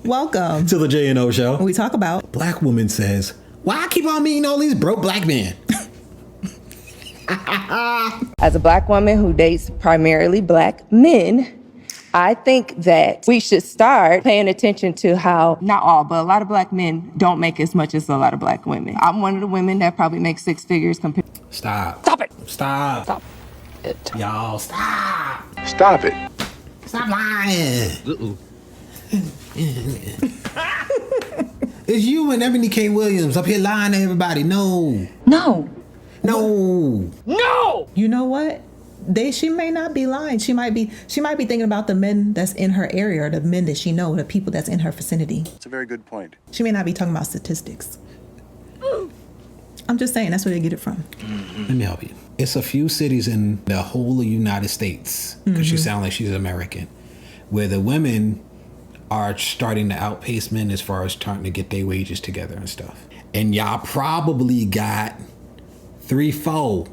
Welcome to the J&O Show. We talk about black woman says, why I keep on meeting all these broke black men? As a black woman who dates primarily black men, I think that we should start paying attention to how, not all, but a lot of black men don't make as much as a lot of black women. I'm one of the women that probably makes 6 figures compared. Stop. Stop it. Stop. Stop it. Y'all, stop. Stop it. Stop lying. It's you and Ebony K. Williams up here lying to everybody. No. No. No. No. You know what? She may not be lying. She might be thinking about the men that's in her area, or the men that she knows, the people that's in her vicinity. That's a very good point. She may not be talking about statistics. I'm just saying that's where they get it from. Let me help you. It's a few cities in the whole of United States, because you sound like she's American, where the women are starting to outpace men as far as starting to get their wages together and stuff. And y'all probably got 3-4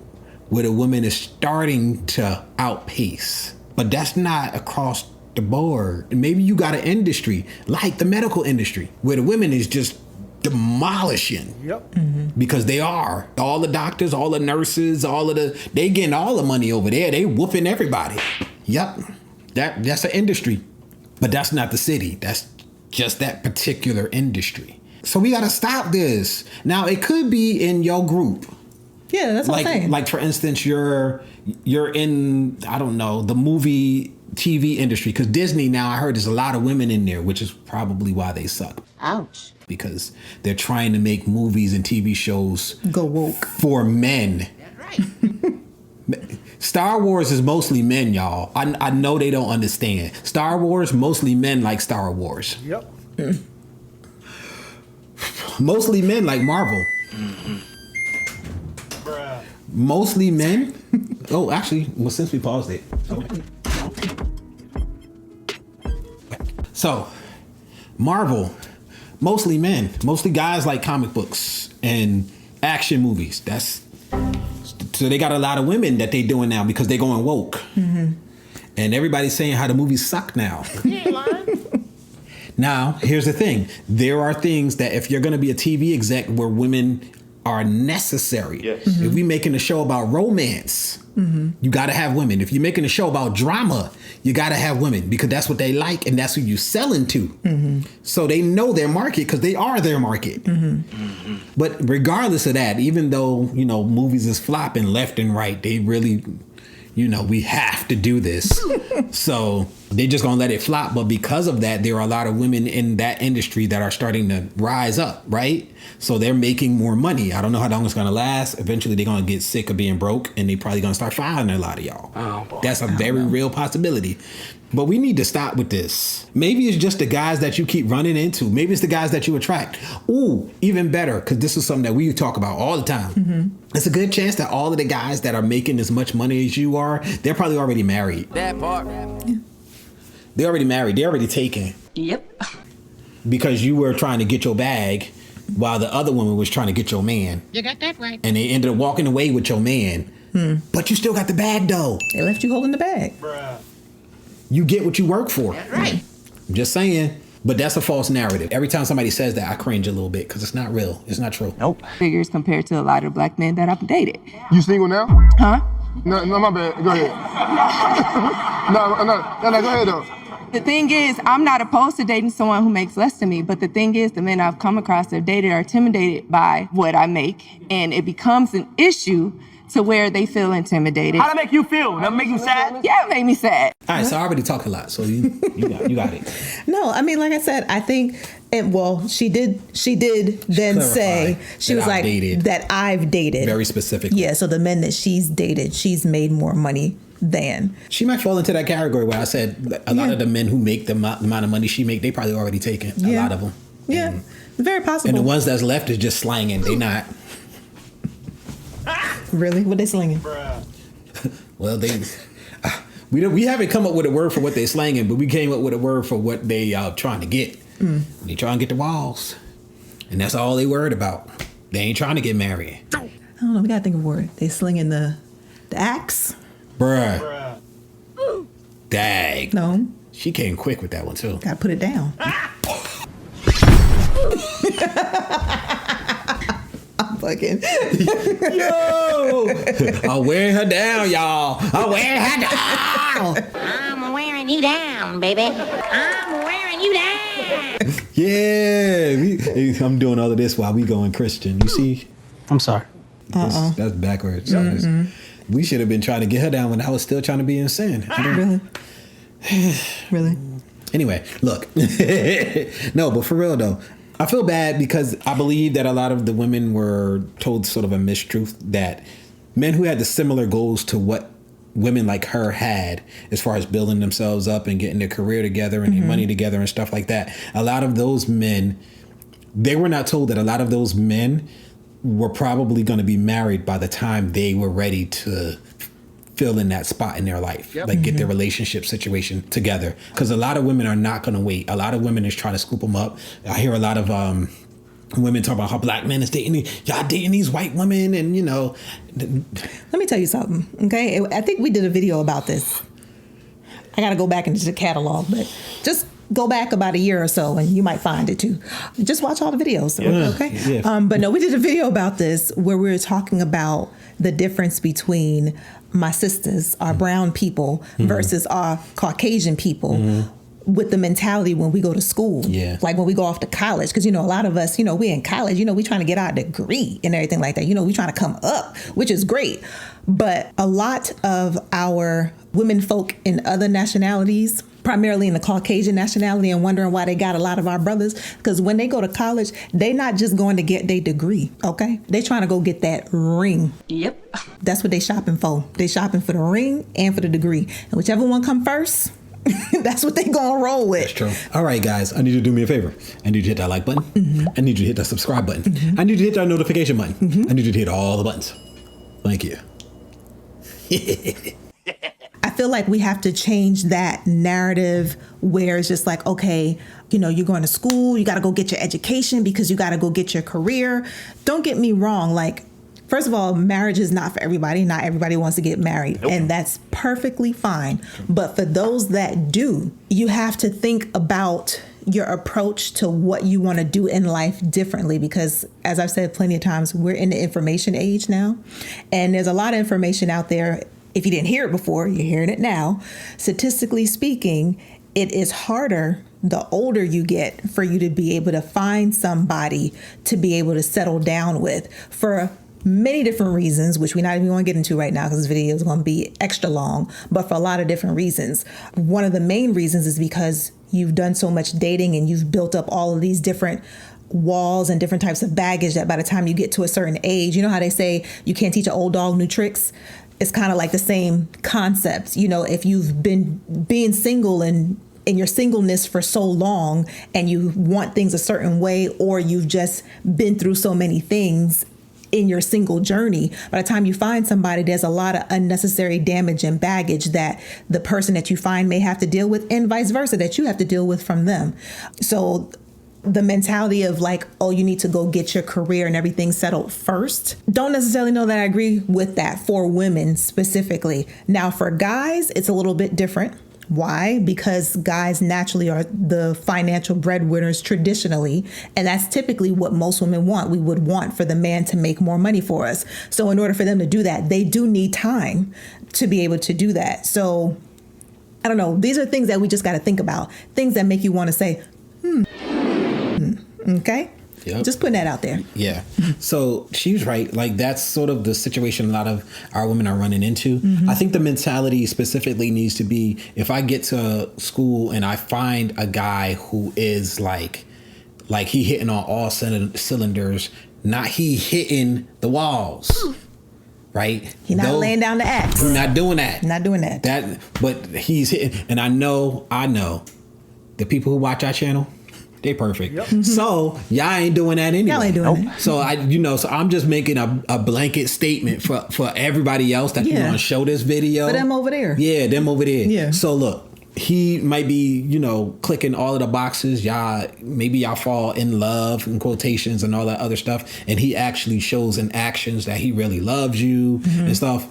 where the woman is starting to outpace. But that's not across the board. And maybe you got an industry like the medical industry where the women is just demolishing. Yep. Because they are. All the doctors, all the nurses, they getting all the money over there. They whooping everybody. Yep. That's an industry. But that's not the city. That's just that particular industry. So we got to stop this. Now, it could be in your group. Yeah, that's what I'm saying. Like, for instance, you're in, I don't know, the movie TV industry. Because Disney now, I heard there's a lot of women in there, which is probably why they suck. Ouch. Because they're trying to make movies and TV shows go woke for men. That's right. Star Wars is mostly men, y'all. I know they don't understand. Star Wars, mostly men like Star Wars. Yep. Mostly men like Marvel. Bruh. Mostly men. Oh, actually, well, since we paused it. So, Marvel, mostly men. Mostly guys like comic books and action movies. So they got a lot of women that they doing now because they going woke. And everybody's saying how the movies suck now. Now, here's the thing. There are things that if you're going to be a TV exec where women are necessary. Yes. If we making a show about romance, you got to have women. If you're making a show about drama, you got to have women because that's what they like and that's who you selling to. So they know their market because they are their market. But regardless of that, even though, movies is flopping left and right, they really, we have to do this. So they just gonna let it flop. But because of that, there are a lot of women in that industry that are starting to rise up, right? So they're making more money. I don't know how long it's gonna last. Eventually they're gonna get sick of being broke and they probably gonna start firing a lot of y'all. Oh, boy. That's a very real possibility. But we need to stop with this. Maybe it's just the guys that you keep running into. Maybe it's the guys that you attract. Ooh, even better, because this is something that we talk about all the time. It's a good chance that all of the guys that are making as much money as you are, they're probably already married. That part. Yeah. They're already married. They're already taken. Yep. Because you were trying to get your bag while the other woman was trying to get your man. You got that right. And they ended up walking away with your man. But you still got the bag, though. They left you holding the bag. Bruh. You get what you work for. That's right. I'm just saying. But that's a false narrative. Every time somebody says that, I cringe a little bit because it's not real. It's not true. Nope. Figures compared to a lot of black men that I've dated. You single now? Huh? No, my bad. Go ahead. no, go ahead though. The thing is, I'm not opposed to dating someone who makes less than me, but the thing is, the men I've come across that have dated are intimidated by what I make, and it becomes an issue to where they feel intimidated. How'd that make you feel? That make you sad? Yeah, it made me sad. All right, so I already talked a lot, so you got it. No, I mean, like I said, I think, she did then Clarify say, she was like, that I've dated. Very specifically. Yeah, so the men that she's dated, she's made more money than. She might fall into that category where I said a lot of the men who make the amount of money she make, they probably already taken. A lot of them. Yeah, And, very possible. and the ones that's left is just slanging. They not. Really? What they slinging? Well, we haven't come up with a word for what they slanging, but we came up with a word for what they trying to get. They trying to get the walls. And that's all they worried about. They ain't trying to get married. I don't know. We got to think of a word. They slinging the axe? Bruh. Dag. No. She came quick with that one too. Gotta put it down. I'm fucking. Yo! I'm wearing her down, y'all. I'm wearing her down. I'm wearing you down, baby. I'm wearing you down. Yeah. I'm doing all of this while we going Christian. You see? I'm sorry. That's backwards. We should have been trying to get her down when I was still trying to be in sin. Really? Really? Anyway, look. No, but for real though, I feel bad because I believe that a lot of the women were told sort of a mistruth that men who had the similar goals to what women like her had as far as building themselves up and getting their career together and their money together and stuff like that. A lot of those men, they were not told that a lot of those men were probably going to be married by the time they were ready to fill in that spot in their life, like get their relationship situation together. Because a lot of women are not going to wait. A lot of women is trying to scoop them up. I hear a lot of women talk about how black men is dating, y'all dating these white women, and you know. Let me tell you something, okay? I think we did a video about this. I got to go back into the catalog, but just go back about a year or so and you might find it too. Just watch all the videos, okay? Yeah. But no, we did a video about this where we were talking about the difference between my sisters, our brown people, versus our Caucasian people. With the mentality when we go to school, like when we go off to college, because, you know, a lot of us, you know, we in college, you know, we trying to get our degree and everything like that. You know, we trying to come up, which is great. But a lot of our women folk in other nationalities, primarily in the Caucasian nationality, and wondering why they got a lot of our brothers, because when they go to college, they not just going to get their degree, okay? They trying to go get that ring. Yep. That's what they shopping for. They shopping for the ring and for the degree. And whichever one come first, that's what they gonna roll with. That's true. All right, guys, I need you to do me a favor. I need you to hit that like button. I need you to hit that subscribe button. I need you to hit that notification button. I need you to hit all the buttons. Thank you. I feel like we have to change that narrative where it's just like, okay, you know, you're going to school, you got to go get your education because you got to go get your career. Don't get me wrong. Like, first of all, marriage is not for everybody. Not everybody wants to get married, and that's perfectly fine. But for those that do, you have to think about your approach to what you want to do in life differently, because as I've said plenty of times, we're in the information age now, and there's a lot of information out there. If you didn't hear it before, you're hearing it now. Statistically speaking, it is harder the older you get for you to be able to find somebody to be able to settle down with for many different reasons, which we're not even going to get into right now because this video is going to be extra long, but for a lot of different reasons. One of the main reasons is because you've done so much dating and you've built up all of these different walls and different types of baggage that by the time you get to a certain age, you know how they say you can't teach an old dog new tricks? It's kind of like the same concept. You know, if you've been being single and in your singleness for so long and you want things a certain way, or you've just been through so many things in your single journey, by the time you find somebody, there's a lot of unnecessary damage and baggage that the person that you find may have to deal with, and vice versa, that you have to deal with from them. So the mentality of like, oh, you need to go get your career and everything settled first. Don't necessarily know that I agree with that for women specifically. Now for guys, it's a little bit different. Why? Because guys naturally are the financial breadwinners traditionally, and that's typically what most women want. We would want for the man to make more money for us. So in order for them to do that, they do need time to be able to do that. So I don't know. These are things that we just got to think about. Things that make you want to say, okay? Yep. Just putting that out there. Yeah. So she's right. Like, that's sort of the situation a lot of our women are running into. I think the mentality specifically needs to be, if I get to school and I find a guy who is like he hitting on all cylinders, not he hitting the walls. Right? He's not laying down the axe. He's not doing that. Not doing that. But he's hitting, and I know the people who watch our channel, they perfect. Yep. So y'all ain't doing that anyway. Y'all ain't doing that. So I'm just making a blanket statement for everybody else that you want to show this video. For them over there. Yeah, them over there. Yeah. So look, he might be, clicking all of the boxes. Maybe y'all fall in love, in quotations, and all that other stuff. And he actually shows in actions that he really loves you and stuff.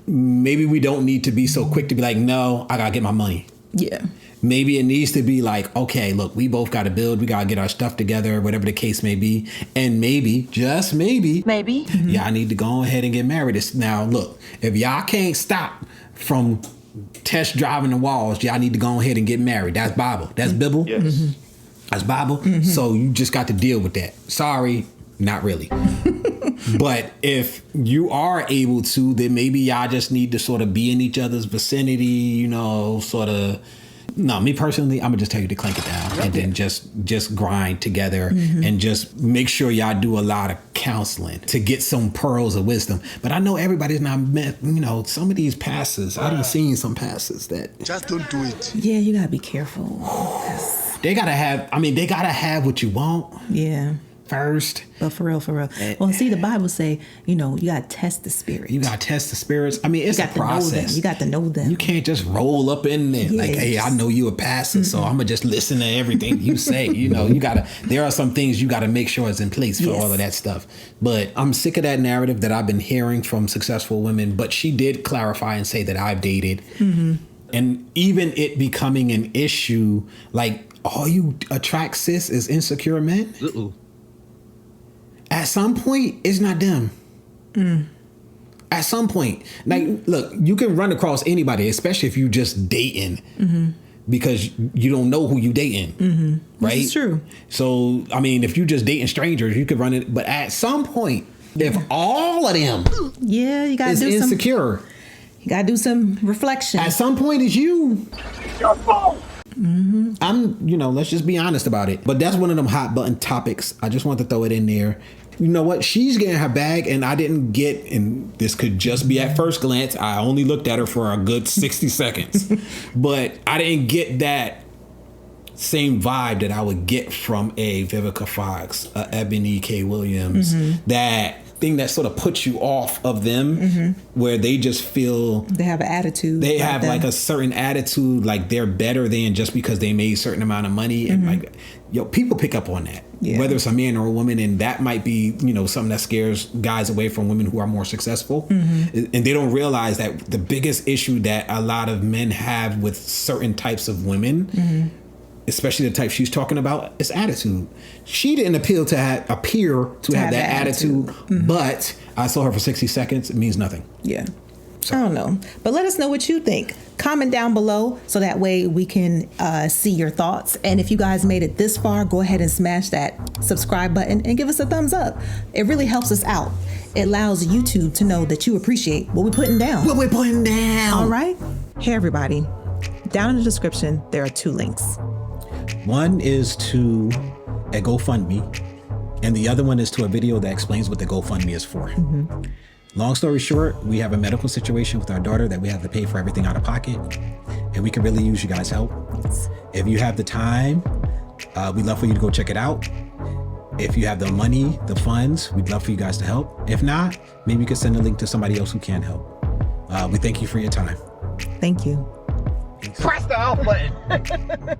Maybe we don't need to be so quick to be like, no, I gotta get my money. Yeah. maybe it needs to be like, okay, look, we both got to build, we got to get our stuff together, whatever the case may be. And maybe, just maybe, y'all need to go ahead and get married. Now, look, if y'all can't stop from test driving the walls, y'all need to go ahead and get married. That's Bible. That's Bible. Yes. That's Bible. So you just got to deal with that. Sorry, not really. But if you are able to, then maybe y'all just need to sort of be in each other's vicinity, you know, sort of. No, me personally, I'm gonna just tell you to clank it down and then just grind together and just make sure y'all do a lot of counseling to get some pearls of wisdom. But I know everybody's not meant, you know, some of these pastors, I done seen some pastors that Just don't do it. Yeah, you gotta be careful. they gotta have what you want. Yeah. First. But for real. Well, see, the Bible say, you know, you got to test the spirit. You got to test the spirits. I mean, it's a process. You got to know them. You can't just roll up in there like, hey, I know you a pastor, so I'm going to just listen to everything you say. You know, there are some things you got to make sure is in place for all of that stuff. But I'm sick of that narrative that I've been hearing from successful women. But she did clarify and say that I've dated. And even it becoming an issue, like, all you attract, sis, is insecure men. At some point, it's not them. At some point. Like, look, you can run across anybody, especially if you just dating, because you don't know who you dating, right? It's true. So, I mean, if you just dating strangers, you could run it. But at some point, if all of them you got to do insecure, you got to do some reflection. at some point, it's you. Your fault. Let's just be honest about it. But that's one of them hot button topics. I just want to throw it in there. You know what? She's getting her bag, and I didn't get, and this could just be at first glance, I only looked at her for a good 60 seconds. But I didn't get that same vibe that I would get from a Vivica Fox, a Ebony K. Williams, that thing that sort of puts you off of them, where they just feel they have an attitude. They have like a certain attitude, like they're better than just because they made a certain amount of money. And like, people pick up on that, whether it's a man or a woman. And that might be, something that scares guys away from women who are more successful. And they don't realize that the biggest issue that a lot of men have with certain types of women, especially the type she's talking about, is attitude. She didn't appear to have that attitude, but I saw her for 60 seconds. It means nothing. Yeah. So. I don't know. But let us know what you think. Comment down below so that way we can see your thoughts. And if you guys made it this far, go ahead and smash that subscribe button and give us a thumbs up. It really helps us out. It allows YouTube to know that you appreciate what we're putting down. All right. Hey, everybody. Down in the description, there are 2 links. One is to a GoFundMe, and the other one is to a video that explains what the GoFundMe is for. Long story short, we have a medical situation with our daughter that we have to pay for everything out of pocket, and we can really use you guys' help. If you have the time, we'd love for you to go check it out. If you have the money, the funds, we'd love for you guys to help. If not, maybe you could send a link to somebody else who can help. We thank you for your time. Thank you. Press the out button.